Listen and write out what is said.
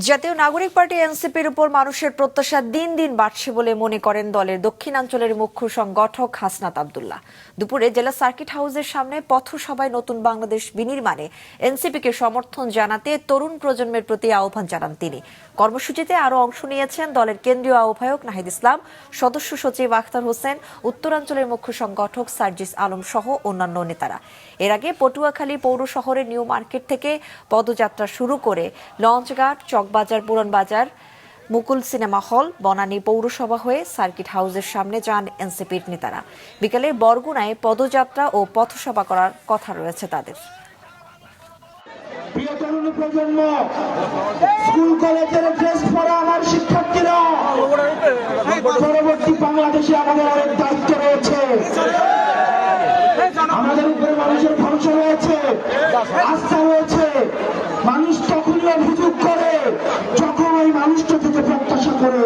জাতীয় নাগরিক পার্টি এনসিপির উপর মানুষের প্রত্যাশা দিন দিন বাড়ছে বলে মনে করেন দলের দক্ষিণাঞ্চলের মুখ্য সংগঠক হাসনাত আব্দুল্লাহ। দুপুরে জেলা সার্কিট হাউসের সামনে পথসভায় নতুন বাংলাদেশ বিনির্মাণে এনসিপিকে সমর্থন জানাতে তরুণ প্রজন্মের প্রতি আহ্বান জানান তিনি। কর্মসূচিতে আরও অংশ নিয়েছেন দলের কেন্দ্রীয় আহ্বায়ক নাহিদ ইসলাম, সদস্য সচিব আখতার হোসেন, উত্তরাঞ্চলের মুখ্য সংগঠক সার্জিস আলম সহ অন্যান্য নেতারা। এর আগে পটুয়াখালী পৌর শহরের নিউ মার্কেট থেকে পদযাত্রা শুরু করে লঞ্চঘাট, চকবাজার, পুরনবাজার, মুকুল সিনেমা হল, বনানী পৌরসভা হয়ে সার্কিট হাউসের সামনে যান এনসিপির নেতারা। বিকেলে বরগুনায় পদযাত্রা ও পথসভা করার কথা রয়েছে তাদের। প্রিয় তরুণ প্রজন্ম, স্কুল কলেজের ড্রেস পরা আমার শিক্ষার্থীরা, পরবর্তী বাংলাদেশে আমাদের অনেক দায়িত্ব রয়েছে। আমাদের উপরে মানুষের ভরসা রয়েছে, আস্থা রয়েছে। মানুষ তখনই অভিযোগ করে যখন ওই মানুষটা থেকে প্রত্যাশা করে।